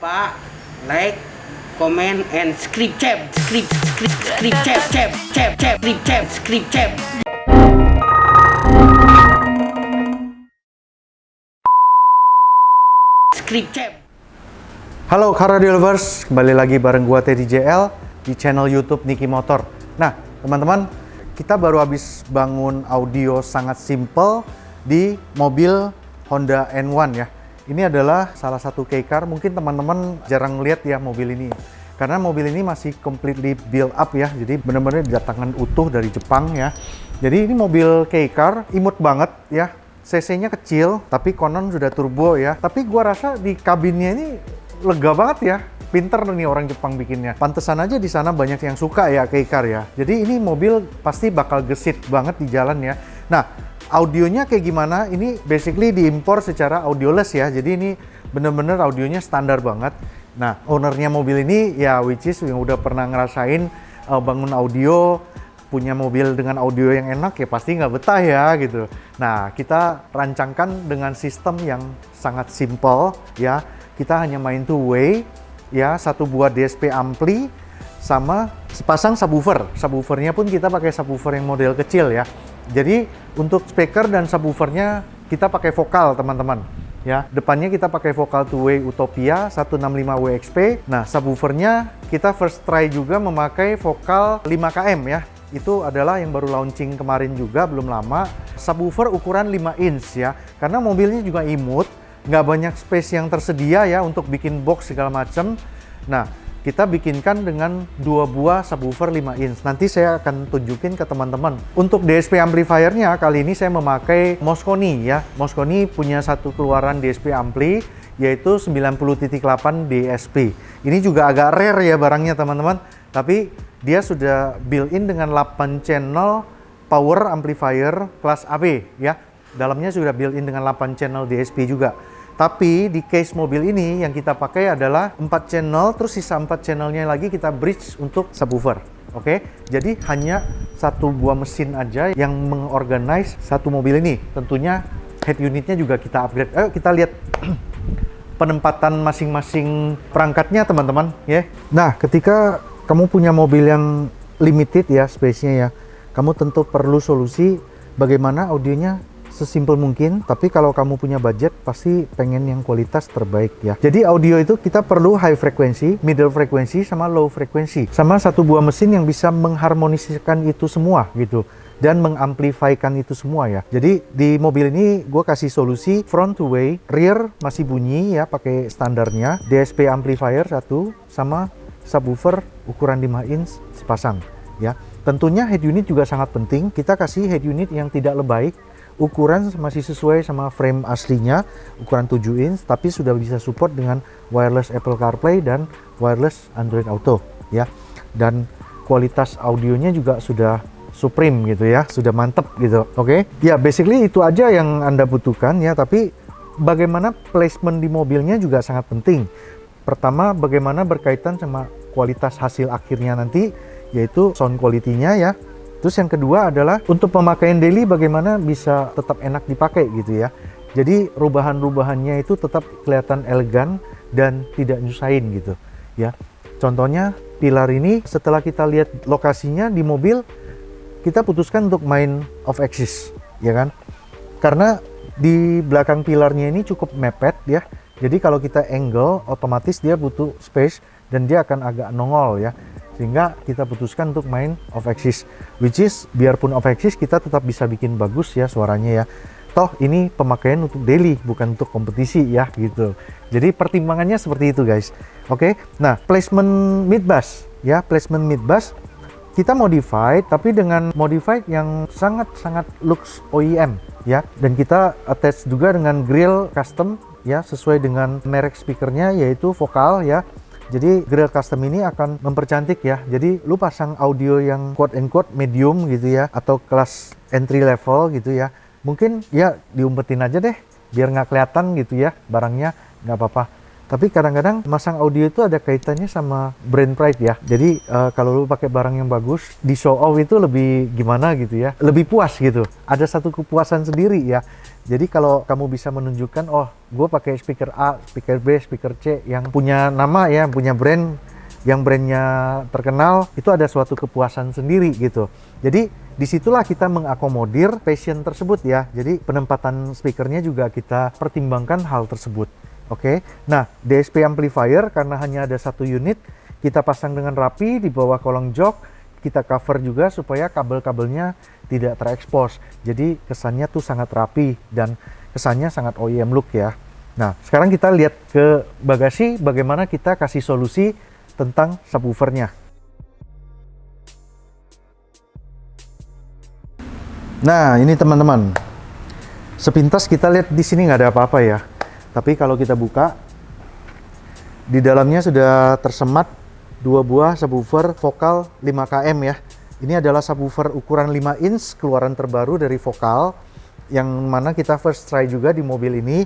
lupa like, comment, and subscribe. Halo car radio lovers, kembali lagi bareng gua Teddy JL di channel YouTube Niki Motor. Nah, teman-teman, kita baru habis bangun audio sangat simple di mobil Honda N1 ya. Ini adalah salah satu kei-car, mungkin teman-teman jarang lihat ya mobil ini. Karena mobil ini masih completely build up ya, jadi benar-benar didatangkan utuh dari Jepang ya. Jadi ini mobil kei-car, imut banget ya. CC-nya kecil, tapi konon sudah turbo ya. Tapi gua rasa di kabinnya ini lega banget ya. Pinter nih orang Jepang bikinnya. Pantesan aja di sana banyak yang suka ya kei-car ya. Jadi ini mobil pasti bakal gesit banget di jalan ya. Nah, audionya kayak gimana? Ini basically diimpor secara audioless ya. Jadi ini bener-bener audionya standar banget. Nah, ownernya mobil ini ya which is yang udah pernah ngerasain bangun audio, punya mobil dengan audio yang enak ya pasti nggak betah ya gitu. Nah, kita rancangkan dengan sistem yang sangat simple ya. Kita hanya main two-way ya, satu buah DSP ampli sama sepasang subwoofer. Subwoofernya pun kita pakai subwoofer yang model kecil ya. Jadi untuk speaker dan subwoofernya kita pakai vokal teman-teman. Ya, depannya kita pakai vokal two-way Utopia 165 WXP. Nah, subwoofernya kita first try juga memakai vokal 5km ya. Itu adalah yang baru launching kemarin juga, belum lama. Subwoofer ukuran 5 inch ya. Karena mobilnya juga imut, nggak banyak space yang tersedia ya untuk bikin box segala macam. Nah, kita bikinkan dengan 2 buah subwoofer 5 inch. Nanti saya akan tunjukin ke teman-teman. Untuk DSP amplifiernya kali ini saya memakai Mosconi ya. Mosconi punya satu keluaran DSP ampli yaitu 90.8 DSP. Ini juga agak rare ya barangnya teman-teman. Tapi dia sudah built-in dengan 8 channel power amplifier kelas AB ya. Dalamnya sudah built-in dengan 8 channel DSP juga. Tapi di case mobil ini yang kita pakai adalah 4 channel, terus sisa 4 channelnya lagi kita bridge untuk subwoofer. Oke, jadi hanya satu buah mesin aja yang mengorganize satu mobil ini. Tentunya head unitnya juga kita upgrade. Ayo kita lihat penempatan masing-masing perangkatnya teman-teman ya. Nah, ketika kamu punya mobil yang limited ya space-nya ya, kamu tentu perlu solusi bagaimana audionya sesimpel mungkin, tapi kalau kamu punya budget pasti pengen yang kualitas terbaik ya. Jadi audio itu kita perlu high frequency, middle frequency, sama low frequency. Sama satu buah mesin yang bisa mengharmoniskan itu semua gitu. Dan mengamplifikan itu semua ya. Jadi di mobil ini gue kasih solusi front two way, rear masih bunyi ya pakai standarnya, DSP amplifier satu, sama subwoofer ukuran 5 inch sepasang ya. Tentunya head unit juga sangat penting. Kita kasih head unit yang tidak lebay. Ukuran masih sesuai sama frame aslinya, ukuran 7 inch, tapi sudah bisa support dengan wireless Apple CarPlay dan wireless Android Auto ya. Dan kualitas audionya juga sudah supreme gitu ya, sudah mantep gitu. Oke. Ya, basically itu aja yang Anda butuhkan ya, tapi bagaimana placement di mobilnya juga sangat penting. Pertama, bagaimana berkaitan sama kualitas hasil akhirnya nanti, yaitu sound quality-nya ya. Terus yang kedua adalah untuk pemakaian daily bagaimana bisa tetap enak dipakai gitu ya. Jadi rubahan-rubahannya itu tetap kelihatan elegan dan tidak nyusahin gitu ya. Contohnya pilar ini setelah kita lihat lokasinya di mobil, kita putuskan untuk main off axis ya kan. Karena di belakang pilarnya ini cukup mepet ya. Jadi kalau kita angle otomatis dia butuh space dan dia akan agak nongol ya. Sehingga kita putuskan untuk main off axis, which is biarpun off axis kita tetap bisa bikin bagus ya suaranya ya. Toh ini pemakaian untuk daily bukan untuk kompetisi ya gitu. Jadi pertimbangannya seperti itu guys. Oke. Nah, placement mid bass ya, placement mid bass kita modified tapi dengan modified yang sangat-sangat looks OEM ya. Dan kita attach juga dengan grill custom ya sesuai dengan merek speakernya yaitu Vokal ya. Jadi grill custom ini akan mempercantik ya. Jadi lu pasang audio yang quote and quote medium gitu ya, atau kelas entry level gitu ya. Mungkin ya diumpetin aja deh, biar nggak kelihatan gitu ya barangnya, nggak apa-apa. Tapi kadang-kadang masang audio itu ada kaitannya sama brand pride ya. Jadi kalau lu pakai barang yang bagus, di show off itu lebih gimana gitu ya, lebih puas gitu. Ada satu kepuasan sendiri ya. Jadi kalau kamu bisa menunjukkan, oh gue pakai speaker A, speaker B, speaker C yang punya nama ya, punya brand, yang brandnya terkenal, itu ada suatu kepuasan sendiri gitu. Jadi disitulah kita mengakomodir passion tersebut ya. Jadi penempatan speakernya juga kita pertimbangkan hal tersebut. Oke, nah DSP amplifier karena hanya ada satu unit, kita pasang dengan rapi di bawah kolong jok. Kita cover juga supaya kabel-kabelnya tidak terekspos. Jadi kesannya tuh sangat rapi dan kesannya sangat OEM look ya. Nah, sekarang kita lihat ke bagasi bagaimana kita kasih solusi tentang subwoofernya. Nah, ini teman-teman. Sepintas kita lihat di sini nggak ada apa-apa ya. Tapi kalau kita buka, di dalamnya sudah tersemat 2 buah subwoofer vokal 5km ya. Ini adalah subwoofer ukuran 5 inch keluaran terbaru dari Vokal yang mana kita first try juga di mobil ini.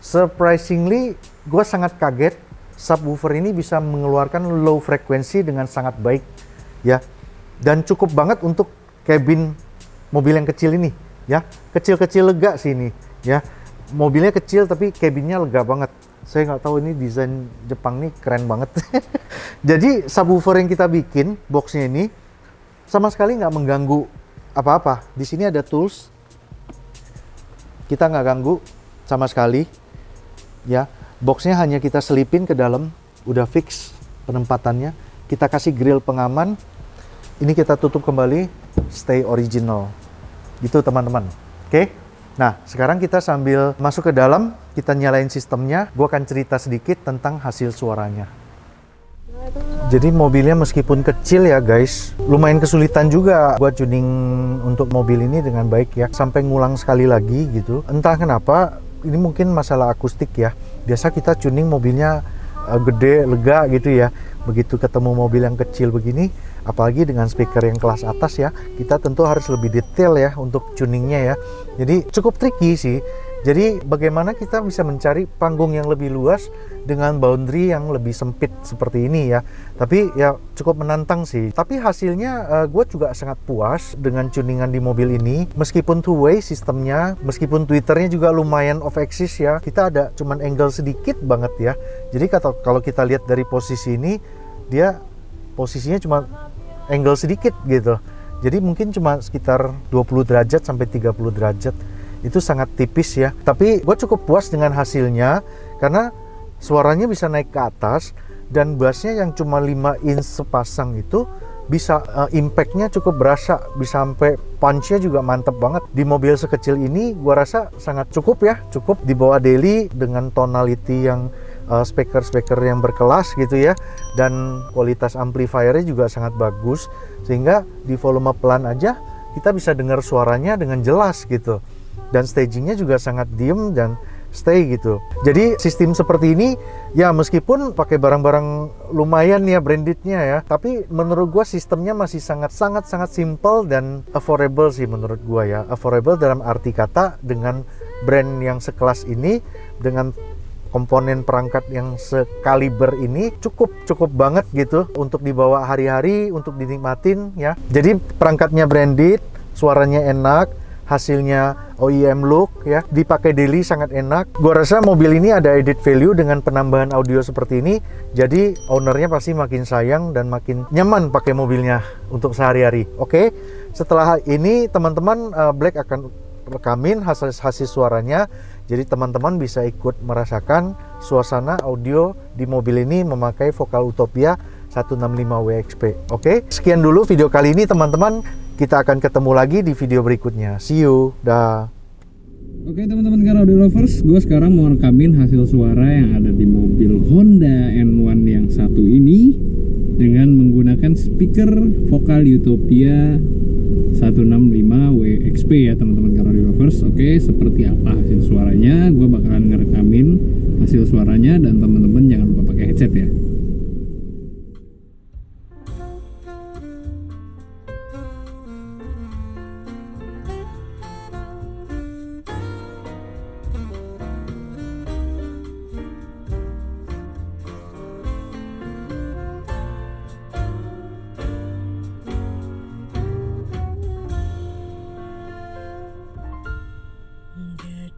Surprisingly, gue sangat kaget subwoofer ini bisa mengeluarkan low frekuensi dengan sangat baik ya. Dan cukup banget untuk cabin mobil yang kecil ini ya. Kecil-kecil lega sih ini ya. Mobilnya kecil tapi cabinnya lega banget. Saya nggak tahu ini desain Jepang nih keren banget. Jadi subwoofer yang kita bikin boxnya ini sama sekali nggak mengganggu apa-apa. Di sini ada tools, kita nggak ganggu sama sekali. Ya, boxnya hanya kita selipin ke dalam, udah fix penempatannya. Kita kasih grill pengaman. Ini kita tutup kembali, stay original. Gitu teman-teman. Oke? Nah, sekarang kita sambil masuk ke dalam, kita nyalain sistemnya. Gue akan cerita sedikit tentang hasil suaranya. Jadi mobilnya meskipun kecil ya guys, lumayan kesulitan juga buat tuning untuk mobil ini dengan baik ya. Sampai ngulang sekali lagi gitu. Entah kenapa, ini mungkin masalah akustik ya. Biasa kita tuning mobilnya gede, lega gitu ya. Begitu ketemu mobil yang kecil begini, apalagi dengan speaker yang kelas atas ya, kita tentu harus lebih detail ya untuk tuningnya ya. Jadi cukup tricky sih. Jadi bagaimana kita bisa mencari panggung yang lebih luas dengan boundary yang lebih sempit seperti ini ya. Tapi ya cukup menantang sih. Tapi hasilnya gue juga sangat puas dengan tuningan di mobil ini. Meskipun two-way sistemnya, meskipun tweeternya juga lumayan off axis ya. Kita ada cuman angle sedikit banget ya. Jadi kalau kita lihat dari posisi ini, dia posisinya cuma angle sedikit gitu. Jadi mungkin cuma sekitar 20 derajat sampai 30 derajat. Itu sangat tipis ya. Tapi gue cukup puas dengan hasilnya karena suaranya bisa naik ke atas dan bassnya yang cuma 5 inch sepasang itu bisa impact-nya cukup berasa, bisa sampai punch-nya juga mantep banget. Di mobil sekecil ini gue rasa sangat cukup ya, cukup dibawa daily dengan tonality yang speaker-speaker yang berkelas gitu ya, dan kualitas amplifiernya juga sangat bagus sehingga di volume pelan aja kita bisa dengar suaranya dengan jelas gitu, dan stagingnya juga sangat diem dan stay gitu. Jadi sistem seperti ini ya meskipun pakai barang-barang lumayan ya brandednya ya, tapi menurut gua sistemnya masih sangat simple dan affordable sih menurut gua ya. Affordable dalam arti kata dengan brand yang sekelas ini, dengan komponen perangkat yang sekaliber ini cukup banget gitu untuk dibawa hari-hari, untuk dinikmatin ya. Jadi perangkatnya branded, suaranya enak, hasilnya OEM look ya, dipakai daily sangat enak. Gua rasa mobil ini ada added value dengan penambahan audio seperti ini. Jadi ownernya pasti makin sayang dan makin nyaman pakai mobilnya untuk sehari-hari. Oke, setelah ini teman-teman Black akan rekamin hasil suaranya. Jadi teman-teman bisa ikut merasakan suasana audio di mobil ini memakai Vokal Utopia 165 WXP. Oke, sekian dulu video kali ini teman-teman. Kita akan ketemu lagi di video berikutnya. See you. Dah. Oke teman-teman car audio lovers, gue sekarang mau rekamin hasil suara yang ada di mobil Honda N1 yang satu ini dengan menggunakan speaker Vokal Utopia 165 WXP ya teman-teman car audio lovers. Oke, seperti apa hasil suaranya? Gue bakalan ngerekamin hasil suaranya dan teman-teman jangan lupa pakai headset ya. Get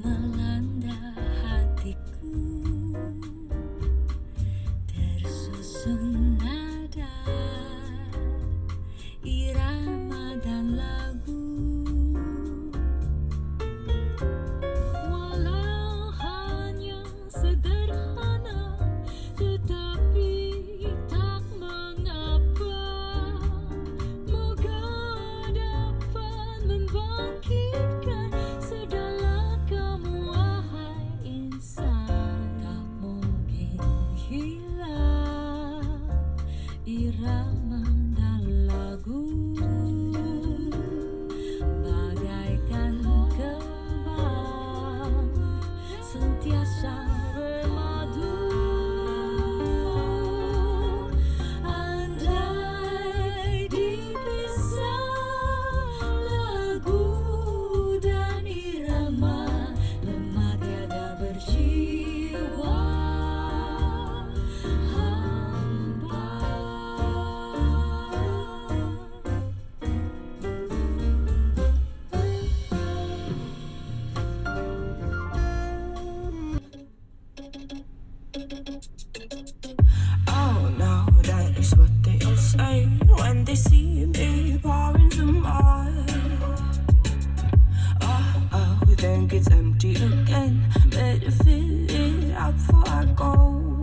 melanda hatiku, tersusun nada, irama dan lagu. Walau hanya sederhana, tetapi tak mengapa. Moga dapat membangkitkan segala kamu, wahai insan. Tak mungkin hilang irama dan lagu, bagaikan kembang sentiasa bermadu. Andai dipisah lagu dan irama, lemah tiada berjiwa hamba. Oh no, that is what they all say when they see me pouring some more. Oh, think it's empty again. Better fill it up before I go.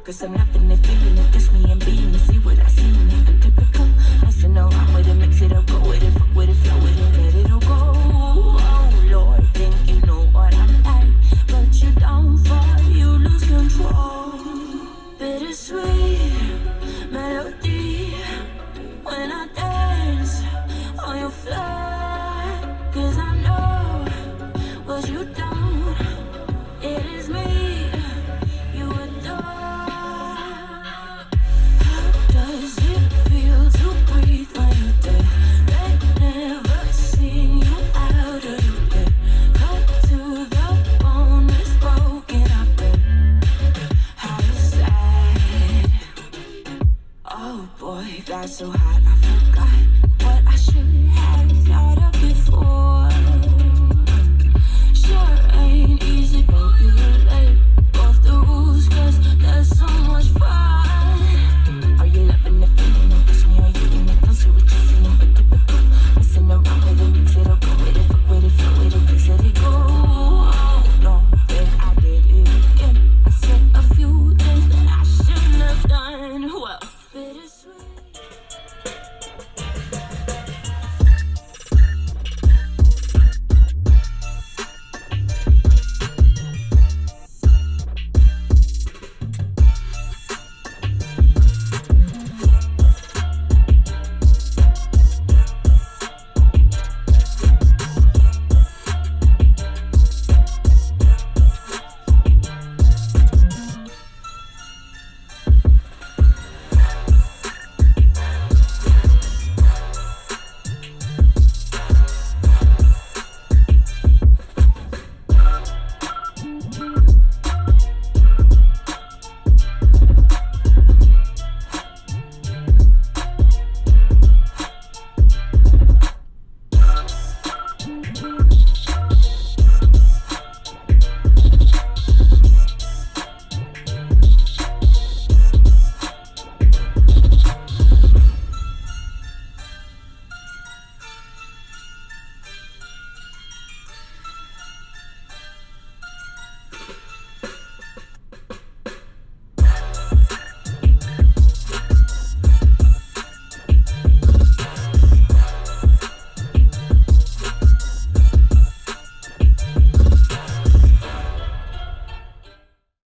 Cause I'm nothing to feeling it, catch me and being it. See what I see in it, I'm typical. I should know I'm with it, mix it up, go with it, fuck with it, flow with it, let it all go. Oh Lord, think you know what I'm like, but you don't fall, you lose control. Bittersweet melody when I dance on your fly. Cause I know what you don't, it is me you adore. How does it feel to breathe when you're dead? They never seen you out of your bed. Cut to the bone, it's broken up and how sad. Oh boy, got so high